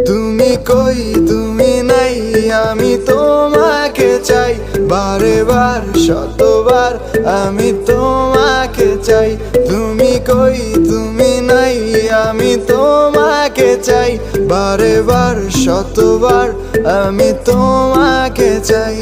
তুমি কই তুমি নাই, আমি তোমাকে চাই, বারে বার শতবার আমি তোমাকে চাই। তুমি কই তুমি নাই, আমি তোমাকে চাই, বারে বার শতবার আমি তোমাকে চাই।